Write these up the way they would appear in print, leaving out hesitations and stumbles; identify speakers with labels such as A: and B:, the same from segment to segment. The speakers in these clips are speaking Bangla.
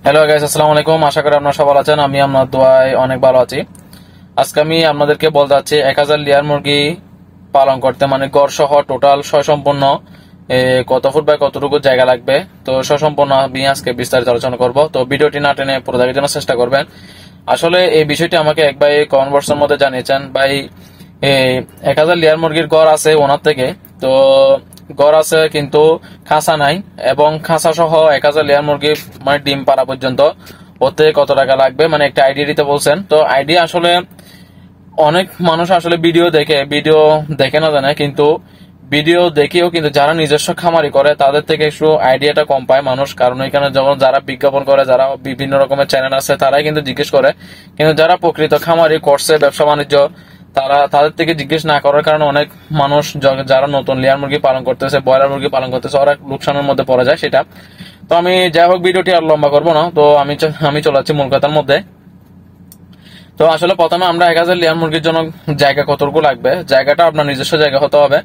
A: হ্যালো গাইস, আসসালামু আলাইকুম। আশা করি আপনারা সবাই আছেন। আমি আপনার দোয়ায় অনেক ভালো আছি। আজকে আমি আপনাদেরকে বলতে চাচ্ছি 1000 লেয়ার মুরগি পালন করতে, মানে গড় সহ টোটাল সম্পূর্ণ কত ফুট বা কতটুকু জায়গা লাগবে। তো সম্পূর্ণ আমি আজকে বিস্তারিত আলোচনা করব। তো ভিডিওটি না টেনে পুরো দেখার জন্য চেষ্টা করবেন। আসলে এই বিষয়টি আমাকে এক ভাই কমেন্ট বক্সের মধ্যে জানিয়েছেন, ভাই 1000 লেয়ার মুরগির গড় আছে ওনার থেকে। তো গড় আছে কিন্তু খাঁচা নাই, এবং খাঁচা সহ 1000 লেয়ার মুরগি মানে ডিম পাড়া পর্যন্ত ওতে কত টাকা লাগবে মানে একটা আইডিয়া দিতে বলছেন। তো আইডিয়া আসলে অনেক মানুষ আসলে ভিডিও দেখে না জানে, কিন্তু ভিডিও দেখেও কিন্তু যারা নিজস্ব খামারি করে তাদের থেকে একটু আইডিয়াটা কম পায় মানুষ। কারণ এখানে যখন যারা বিজ্ঞাপন করে, যারা বিভিন্ন রকমের চ্যানেল আছে, তারাই কিন্তু জিজ্ঞেস করে, কিন্তু যারা প্রকৃত খামারি করছে ব্যবসা বাণিজ্য তাদের থেকে জিজ্ঞেস না করার কারণে অনেক মানুষ যারা নতুন লেয়ার মুরগি পালন করতেছে, ব্রয়লার মুরগি পালন করতেছে, ওরা লোকসানের মধ্যে পড়ে যায় সেটা। তো আমি যাই হোক, ভিডিওটি আর লম্বা করবো না। তো আমি চলে যাচ্ছি মূল কথার মধ্যে। তো আসলে প্রথমে আমরা 1000 লেয়ার মুরগির জন্য জায়গা কতটুকু লাগবে, জায়গাটা আপনার নিজস্ব জায়গা হতে হবে।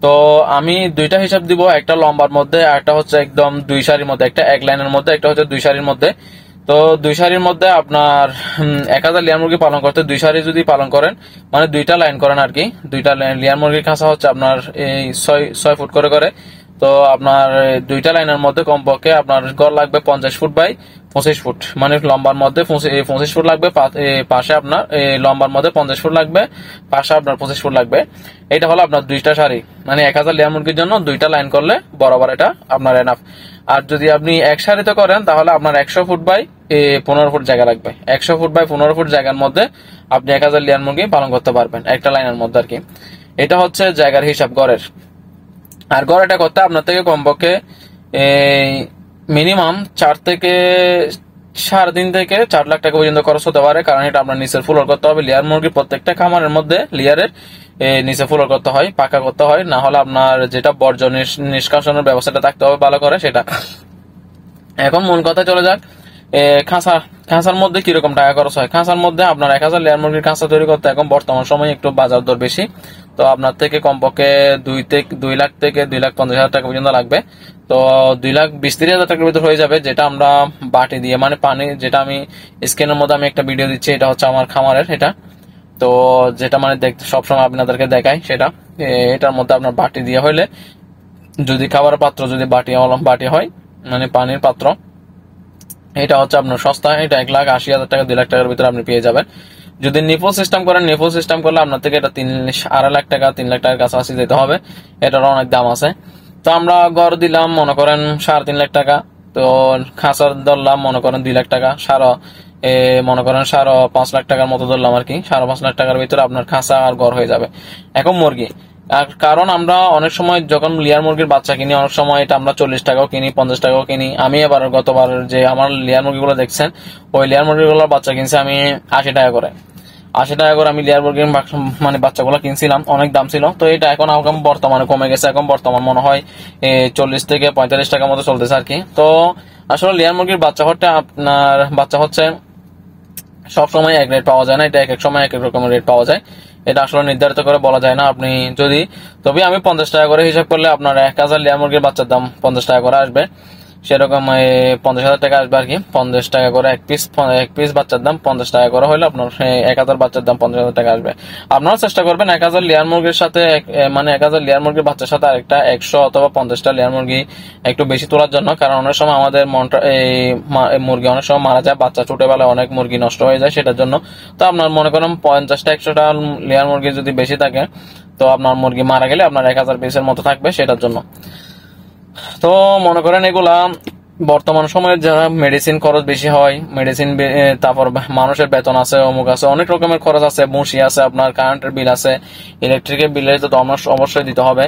A: তো আমি দুইটা হিসাব দিব, একটা লম্বার মধ্যে আর একটা হচ্ছে একদম দুই সারির মধ্যে, একটা এক লাইনের মধ্যে, একটা হচ্ছে দুই সারির মধ্যে। তো দুই সারির মধ্যে আপনার 1000 লেয়ার মুরগি পালন করতে দুই সারি যদি পালন করেন, মানে দুইটা লাইন করেন আর কি, দুইটা লেয়ার মুরগির খাঁচা হচ্ছে আপনার এই 6 ফুট করে করে। তো আপনার দুইটা লাইনের মধ্যে কমপক্ষে আপনার গড় লাগবে 50 ফুট বাই 25 ফুট, মানে লম্বার মধ্যে 25 ফুট লাগবে, পাশে আপনার লম্বার মধ্যে 50 ফুট লাগবে, পাশে আপনার 25 ফুট লাগবে। এটা হলো আপনার দুইটা সারি, মানে 1000 লেয়ার মুরগির জন্য দুইটা লাইন করলে বরাবর এটা আপনার এনাফ। আর যদি আপনি এক সারিতে করেন তাহলে আপনার 100 ফুট বাই 15 ফুট জায়গা লাগবে। 100 ফুট বাই 15 ফুট জায়গার মধ্যে আপনি 1000 লেয়ার মুরগি পালন করতে পারবেন একটা লাইনের মধ্যে আর কি। এটা হচ্ছে জায়গার হিসাব গড়ের। আর গড় এটা করতে আপনার থেকে কমপক্ষে মিনিমাম 3.5 থেকে 4 লাখ টাকা পর্যন্ত খরচ হতে পারে, কারণ এটা আপনার নিচের ফ্লোর করতে হবে। লেয়ার মুরগি প্রত্যেকটা খামারের মধ্যে লেয়ারের নিচে ফ্লোর করতে হয়, পাকা করতে হয়, না হলে আপনার যেটা বর্জ্য নিষ্কাশনের ব্যবস্থাটা থাকতে হবে ভালো করে সেটা। এখন মূল কথা চলে যাক, খাঁচার মধ্যে কিরকম টাকা খরচ হয়। খাঁচার মধ্যে আপনার 1000 লেয়ার মুরগির খাঁচা তৈরি করতে এখন বর্তমান সময়ে একটু বাজার দর বেশি। তো আপনার থেকে কমপক্ষে 2 লাখ থেকে 2,50,000 টাকা পর্যন্ত লাগবে। তো 2,20,000-30,000 টাকার ভিতর হয়ে যাবে, যেটা আমরা বাটি দিয়ে মানে পানি, যেটা আমি স্ক্রিনের মধ্যে আমি একটা ভিডিও দিচ্ছি, এটা হচ্ছে আমার খামারের এটা। তো যেটা মানে দেখতে সবসময় আপনাদেরকে দেখাই সেটা, এটার মধ্যে আপনার বাটি দিয়ে হইলে, যদি খাবারের পাত্র যদি বাটি হয় মানে পানির পাত্র, এটা হচ্ছে আপনার সস্তা। এটা 1,80,000 টাকা 2 লাখ টাকার ভিতরে আপনি পেয়ে যাবেন। যদি নিপল সিস্টেম করেন, নিপল সিস্টেম করলে আপনার থেকে এটা 2.5 লাখ টাকা 3 লাখ টাকার কাছাকাছি যেতে হবে, এটার অনেক দাম আছে। তো আমরা গড় দিলাম মনে করেন 3.5 লাখ টাকা। তো খাঁচার ধরলাম মনে করেন 2 লাখ টাকা, মনে করেন 5.5 লাখ টাকার মতো ধরলাম আর কি। 5.5 লাখ টাকার ভিতরে আপনার খাঁচা আর গড় হয়ে যাবে। এখন মুরগি, আর কারণ আমরা অনেক সময় যখন লেয়ার মুরগির বাচ্চা কিনি, অনেক সময় এটা আমরা 40 টাকাও কিনি, 50 টাকাও কিনি। আমি এবার গতবার যে আমার লেয়ার মুরগিগুলো দেখছেন, ওই লেয়ার মুরগিগুলোর বাচ্চা কিনছি আমি 80 টাকা করে। 80 টাকা করে আমি লেয়ার মুরগির মানে বাচ্চাগুলো কিনছিলাম, অনেক দাম ছিল। তো এটা এখন বর্তমানে কমে গেছে, এখন বর্তমান মনে হয় 40 থেকে 45 টাকার মতো চলতেছে আর কি। তো আসলে লেয়ার মুরগির বাচ্চা হচ্ছে সবসময় এক রেট পাওয়া যায় না, এটা এক এক সময় এক এক রকমের রেট পাওয়া যায়, এটা আসলে নির্ধারিত করে বলা যায় না। আপনি যদি, তবে আমি 50 টাকা করে হিসাব করলে আপনার 1000 লেয়ার মুরগির বাচ্চার দাম 50 টাকা করে আসবে, সেরকম 50,000 টাকা আসবে আর কি। 50 টাকা করে এক পিস বাচ্চার দাম 50 টাকা করে হলে আপনার 1000 বাচ্চার দাম 50,000 টাকা আসবে। আপনারা চেষ্টা করবেন 1000 লেয়ার মুরগির সাথে, মানে 1000 লেয়ার মুরগির বাচ্চার সাথে আরেকটা 100 অথবা 50টা লেয়ার মুরগি একটু বেশি তোলার জন্য, কারণ অনেক সময় আমাদের মুরগি অনেক সময় মারা যায়, বাচ্চা ছোটবেলায় অনেক মুরগি নষ্ট হয়ে যায় সেটার জন্য। তো আপনার মনে করেন 50টা 100টা লেয়ার মুরগি যদি বেশি থাকে, তো আপনার মুরগি মারা গেলে আপনার 1000 পিসের মতো থাকবে সেটার জন্য। তো মনে করেন এগুলা বর্তমান সময়ে যারা মেডিসিন খরচ বেশি হয়, মেডিসিন, তারপর মানুষের বেতন আছে, অমুক আছে, অনেক রকমের খরচ আছে, বসি আছে, আপনার কারেন্টের বিল আছে, ইলেকট্রিকের বিলের তো অবশ্যই দিতে হবে।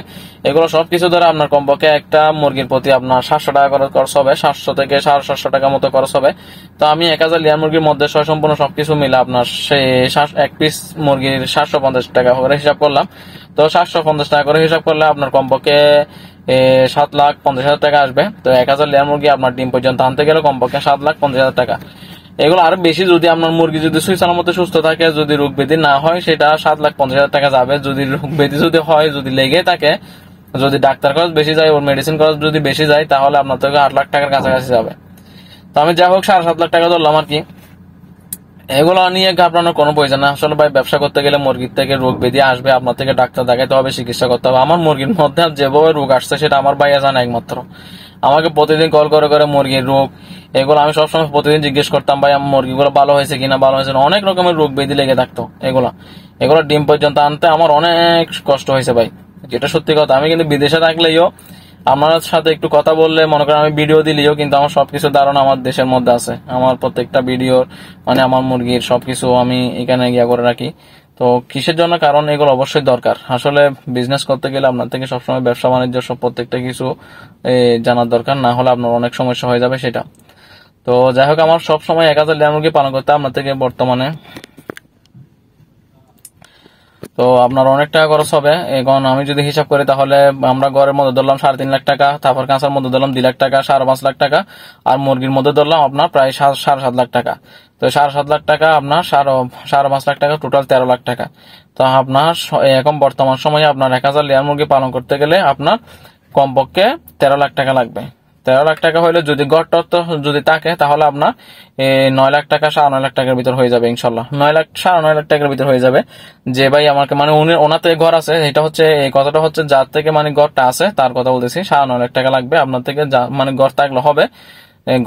A: এগুলো সবকিছু ধরে আপনার কমপক্ষে একটা মুরগির প্রতি আপনার 700 টাকা করে খরচ হবে, 700 থেকে 750 টাকা মতো খরচ হবে। তো আমি 1000 লেয়ার মুরগির মধ্যে সম্পূর্ণ সবকিছু মিলে আপনার সেই এক পিস মুরগির 750 টাকা করে হিসাব করলাম। তো 750 টাকা করে হিসাব করলে আপনার কমপক্ষে 7,50,000 টাকা আসবে। তো 1000 লেয়ার মুরগি আপনার ডিম পর্যন্ত আনতে গেলে কমপক্ষে 7,50,000 টাকা। এগুলো আরো বেশি, যদি আপনার মুরগি যদি সুই সালামতে সুস্থ থাকে, যদি রোগ ব্যাধি না হয়, সেটা 7,50,000 টাকা যাবে। যদি রোগ ব্যাধি যদি হয়, যদি লেগে থাকে, যদি ডাক্তার খরচ বেশি যায়, ওর মেডিসিন খরচ যদি বেশি যায়, তাহলে আপনার থেকে 8 লাখ টাকার কাছাকাছি যাবে। তো আমি যাই হোক 7.5 লাখ টাকা ধরলাম আর কি। এগুলো নিয়ে ঘাবড়ানোর কোনো প্রয়োজন না। আসলে ভাই ব্যবসা করতে গেলে মুরগির থেকে রোগ ব্যাধি আসবে, আপনার থেকে ডাক্তার দেখাতে হবে, চিকিৎসা করতে হবে। আমার মুরগির মধ্যে যেভাবে রোগ আসছে সেটা আমার ভাইয়া জানে একমাত্র। আমাকে প্রতিদিন কল করে করে মুরগির রোগ এগুলো আমি সবসময় প্রতিদিন জিজ্ঞেস করতাম, ভাই আমার মুরগিগুলো ভালো হয়েছে কিনা, ভালো হয়েছে না। অনেক রকমের রোগ ব্যাধি লেগে থাকতো। এগুলো ডিম পর্যন্ত আনতে আমার অনেক কষ্ট হয়েছে ভাই, যেটা সত্যি কথা। আমি কিন্তু বিদেশে থাকলেও আমার সাথে একটু কথা বললে, মনে করেন আমি ভিডিও দিলেও কিন্তু আমার সবকিছু ধারণা আমার দেশের মধ্যে আছে। আমার প্রত্যেকটা ভিডিওর মানে আমার মুরগির সবকিছু আমি এখানে গিয়া করে রাখি। তো কিসের জন্য? কারণ এগুলো অবশ্যই দরকার। আসলে বিজনেস করতে গেলে আপনার থেকে সবসময় ব্যবসা বাণিজ্য সব প্রত্যেকটা কিছু জানার দরকার, না হলে আপনার অনেক সমস্যা হয়ে যাবে সেটা। তো যাই হোক, আমার সবসময় 1000 লেয়ার মুরগি পালন করতে আপনার থেকে বর্তমানে তো আপনার অনেক টাকা খরচ হবে। এখন আমি যদি হিসাব করি তাহলে আমরা ঘরের মধ্যে ধরলাম 3.5 লাখ টাকা, তারপর কাঁচার মধ্যে ধরলাম 2 লাখ টাকা, 5.5 লাখ টাকা, আর মুরগির মধ্যে ধরলাম আপনার প্রায় 7.5 লাখ টাকা। তো 7.5 লাখ টাকা আপনার 5.5 লাখ টাকা, টোটাল 13 লাখ টাকা। তো আপনার এখন বর্তমান সময়ে আপনার 1000 লেয়ার মুরগি পালন করতে গেলে আপনার কমপক্ষে 13 লাখ টাকা লাগবে। 13 লাখ টাকা হলে যদি গড় যদি থাকে তাহলে আপনার 9 লাখ টাকা, 9.5 লাখ টাকার ভিতর হয়ে যাবে ইনশাল্লাহ। 9 লাখ টাকার ভিতর হয়ে যাবে। যে ভাই আমাকে মানে ওনার থেকে ঘর আছে, এটা হচ্ছে এই কথাটা হচ্ছে যার থেকে মানে ঘরটা আছে তার কথা বলতেছি। 9.5 লাখ টাকা লাগবে আপনার থেকে, মানে ঘর থাকলে হবে।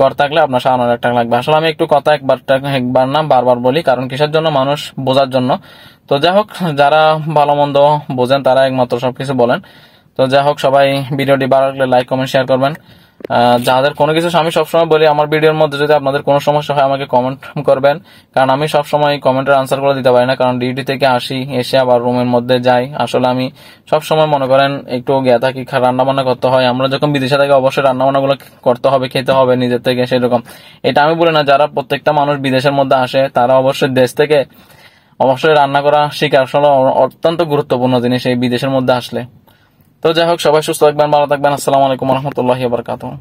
A: ঘর থাকলে আপনার 9.5 লাখ টাকা লাগবে। আসলে আমি একটু কথা একবার না বারবার বলি, কারণ কিসের জন্য? মানুষ বোঝার জন্য। তো যাই হোক, যারা ভালো মন্দ বোঝেন তারা একমাত্র সবকিছু বলেন। তো যাই হোক, সবাই ভিডিওটি ভালো লাগলে লাইক কমেন্ট শেয়ার করবেন। যাদের কোনো কিছু আমি সবসময় বলি, আমার ভিডিওর মধ্যে যদি আপনাদের কোনো সমস্যা হয় আমাকে কমেন্ট করবেন, কারণ আমি সবসময় কমেন্টের আনসার করে দিতে পারি না, কারণ ডিউটি থেকে আসি, এসে আবার রুমের মধ্যে যাই। আসলে আমি সবসময় মনে করেন একটু গিয়ে থাকি, রান্না বান্না করতে হয়। আমরা যখন বিদেশে থাকি অবশ্যই রান্না বান্নাগুলো করতে হবে, খেতে হবে নিজের থেকে, সেরকম। এটা আমি বলি না, যারা প্রত্যেকটা মানুষ বিদেশের মধ্যে আসে তারা অবশ্যই দেশ থেকে অবশ্যই রান্না করা শিখা আসলে অত্যন্ত গুরুত্বপূর্ণ জিনিস এই বিদেশের মধ্যে আসলে। তো যাই হোক, সবাই সুস্থ থাকবেন, ভালো থাকবেন। আসসালামু আলাইকুম রহমতুল্লাহি ওয়া বারাকাতুহু।